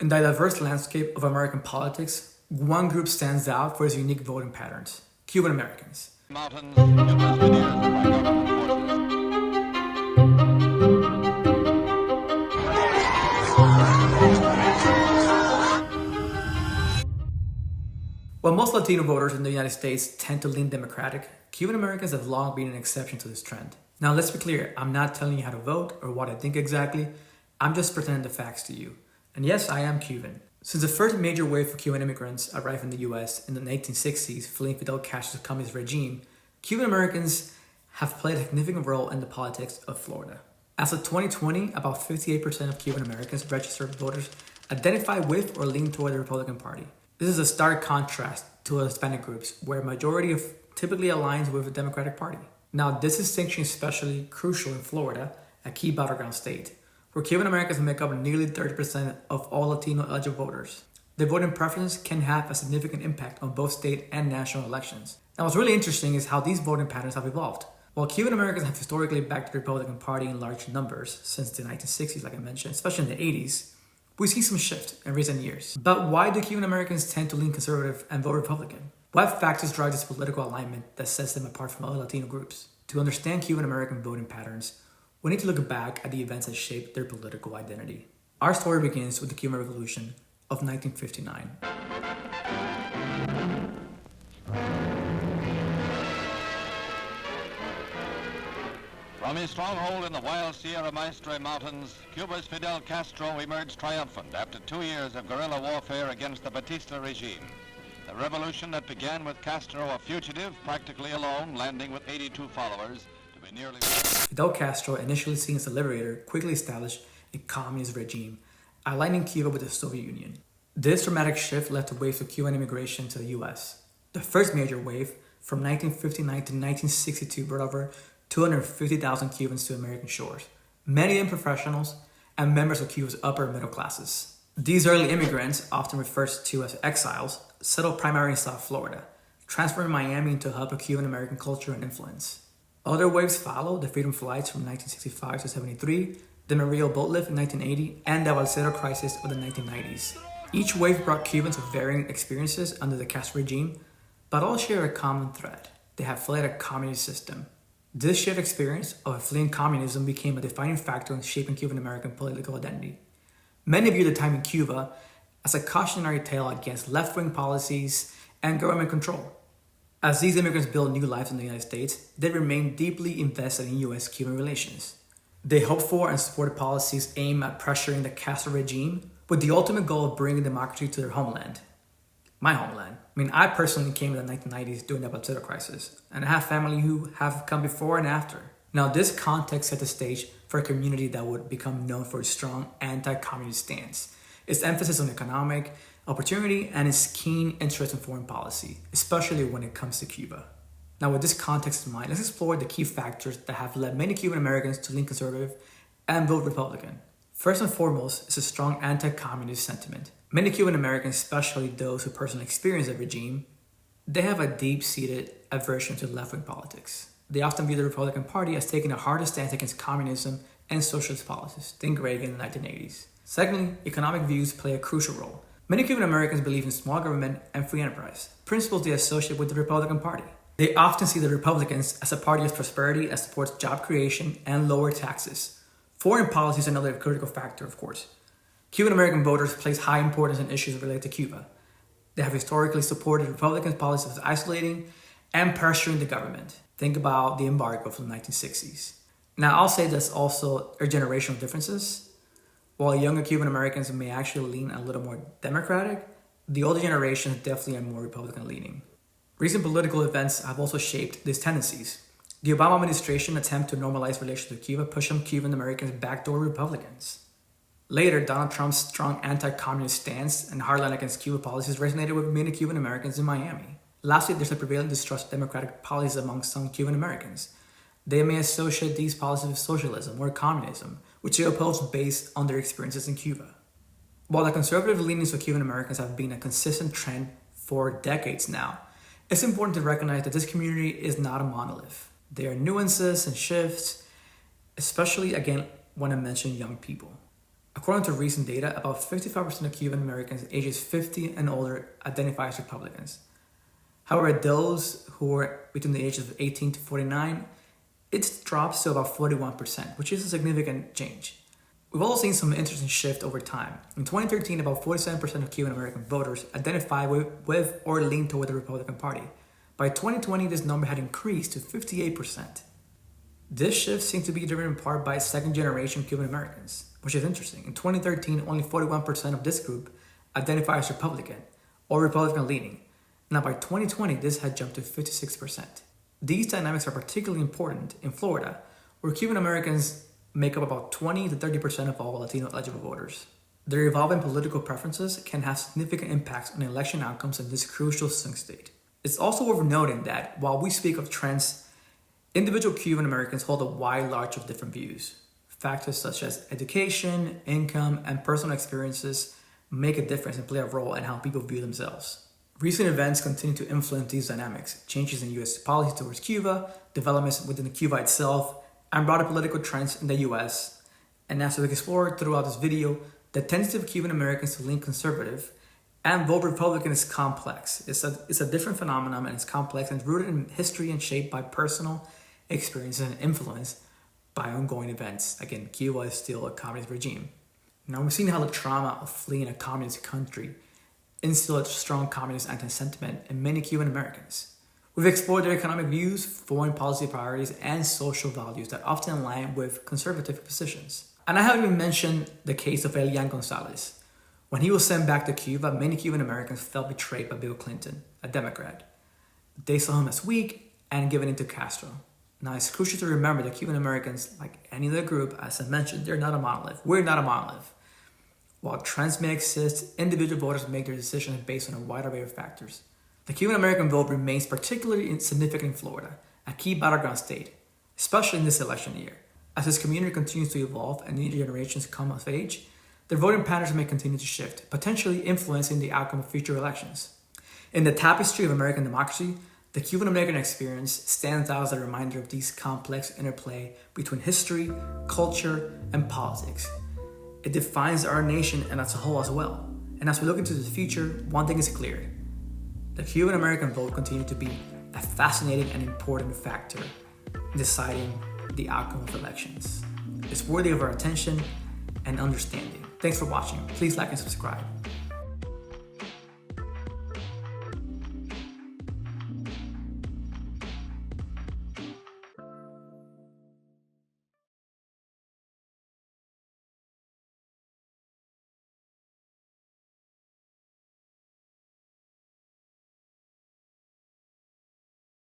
In the diverse landscape of American politics, one group stands out for its unique voting patterns: Cuban Americans. Mountains, Cuba's been used by government forces. While most Latino voters in the United States tend to lean Democratic, Cuban Americans have long been an exception to this trend. Now, let's be clear, I'm not telling you how to vote or what I think exactly, I'm just presenting the facts to you. And yes, I am Cuban. Since the first major wave of Cuban immigrants arrived in the US in the 1960s, fleeing Fidel Castro's communist regime, Cuban Americans have played a significant role in the politics of Florida. As of 2020, about 58% of Cuban Americans registered voters identify with or lean toward the Republican Party. This is a stark contrast to Hispanic groups, where a majority of typically aligns with the Democratic Party. Now, this distinction is especially crucial in Florida, a key battleground state, where Cuban Americans make up nearly 30% of all Latino eligible voters. Their voting preference can have a significant impact on both state and national elections. Now, what's really interesting is how these voting patterns have evolved. While Cuban Americans have historically backed the Republican Party in large numbers since the 1960s, like I mentioned, especially in the 80s, we see some shift in recent years. But why do Cuban Americans tend to lean conservative and vote Republican? What factors drive this political alignment that sets them apart from other Latino groups? To understand Cuban American voting patterns, we need to look back at the events that shaped their political identity. Our story begins with the Cuban Revolution of 1959. From his stronghold in the wild Sierra Maestre Mountains, Cuba's Fidel Castro emerged triumphant after 2 years of guerrilla warfare against the Batista regime. The revolution that began with Castro a fugitive, practically alone, landing with 82 followers, to be nearly... Fidel Castro, initially seen as a liberator, quickly established a communist regime, aligning Cuba with the Soviet Union. This dramatic shift led to waves of Cuban immigration to the US. The first major wave, from 1959 to 1962, brought over 250,000 Cubans to American shores, many of them professionals and members of Cuba's upper middle classes. These early immigrants, often referred to as exiles, settled primarily in South Florida, transforming Miami into a hub of Cuban American culture and influence. Other waves followed: the Freedom Flights from 1965 to 73, the Murillo boat lift in 1980, and the Balsero crisis of the 1990s. Each wave brought Cubans with varying experiences under the Castro regime, but all share a common thread: they have fled a communist system. This shared experience of fleeing communism became a defining factor in shaping Cuban American political identity. Many view the time in Cuba as a cautionary tale against left-wing policies and government control. As these immigrants build new lives in the United States, they remain deeply invested in US-Cuban relations. They hope for and support policies aimed at pressuring the Castro regime with the ultimate goal of bringing democracy to their homeland. My homeland. I personally came in the 1990s during the Balsero crisis, and I have family who have come before and after. Now, this context set the stage for a community that would become known for its strong anti-communist stance, its emphasis on economic opportunity, and its keen interest in foreign policy, especially when it comes to Cuba. Now, with this context in mind, let's explore the key factors that have led many Cuban Americans to lean conservative and vote Republican. First and foremost is a strong anti-communist sentiment. Many Cuban Americans, especially those who personally experience the regime, they have a deep-seated aversion to left-wing politics. They often view the Republican Party as taking a harder stance against communism and socialist policies. Think Reagan in the 1980s. Secondly, economic views play a crucial role. Many Cuban Americans believe in small government and free enterprise, principles they associate with the Republican Party. They often see the Republicans as a party of prosperity that supports job creation and lower taxes. Foreign policy is another critical factor, of course. Cuban American voters place high importance on issues related to Cuba. They have historically supported Republican policies of isolating and pressuring the government. Think about the embargo from the 1960s. Now, I'll say there's also generational differences. While younger Cuban Americans may actually lean a little more Democratic, the older generation definitely are more Republican leaning. Recent political events have also shaped these tendencies. The Obama administration attempt to normalize relations with Cuba pushed some Cuban Americans backdoor Republicans. Later, Donald Trump's strong anti-communist stance and hardline against Cuba policies resonated with many Cuban Americans in Miami. Lastly, there's a prevailing distrust of democratic policies among some Cuban Americans. They may associate these policies with socialism or communism, which they oppose based on their experiences in Cuba. While the conservative leanings of Cuban Americans have been a consistent trend for decades now, it's important to recognize that this community is not a monolith. There are nuances and shifts, especially again when I mention young people. According to recent data, about 55% of Cuban Americans ages 50 and older identify as Republicans. However, those who are between the ages of 18 to 49, it drops to about 41%, which is a significant change. We've also seen some interesting shift over time. In 2013, about 47% of Cuban American voters identify with or lean toward the Republican Party. By 2020, this number had increased to 58%. This shift seems to be driven in part by second-generation Cuban Americans, which is interesting. In 2013, only 41% of this group identify as Republican or Republican-leaning. Now, by 2020, this had jumped to 56%. These dynamics are particularly important in Florida, where Cuban Americans make up about 20 to 30% of all Latino eligible voters. Their evolving political preferences can have significant impacts on election outcomes in this crucial swing state. It's also worth noting that while we speak of trends, individual Cuban Americans hold a wide range of different views. Factors such as education, income, and personal experiences make a difference and play a role in how people view themselves. Recent events continue to influence these dynamics. Changes in U.S. policy towards Cuba, developments within Cuba itself, and broader political trends in the U.S. And as we explore throughout this video, the tendency of Cuban Americans to lean conservative and vote Republican is complex. It's a different phenomenon, and it's complex and rooted in history and shaped by personal experiences and influenced by ongoing events. Again, Cuba is still a communist regime. Now, we've seen how the trauma of fleeing a communist country instilled a strong communist anti-sentiment in many Cuban Americans. We've explored their economic views, foreign policy priorities, and social values that often align with conservative positions. And I haven't even mentioned the case of Elian Gonzalez. When he was sent back to Cuba, many Cuban Americans felt betrayed by Bill Clinton, a Democrat. They saw him as weak and given in to Castro. Now, it's crucial to remember that Cuban Americans, like any other group, as I mentioned, they're not a monolith. We're not a monolith. While trends may exist, individual voters make their decisions based on a wide array of factors. The Cuban American vote remains particularly significant in Florida, a key battleground state, especially in this election year. As this community continues to evolve and new generations come of age, their voting patterns may continue to shift, potentially influencing the outcome of future elections. In the tapestry of American democracy, the Cuban American experience stands out as a reminder of these complex interplay between history, culture, and politics. It defines our nation and as a whole as well. And as we look into the future, one thing is clear. The Cuban American vote continues to be a fascinating and important factor in deciding the outcome of elections. It's worthy of our attention and understanding. Thanks for watching. Please like and subscribe.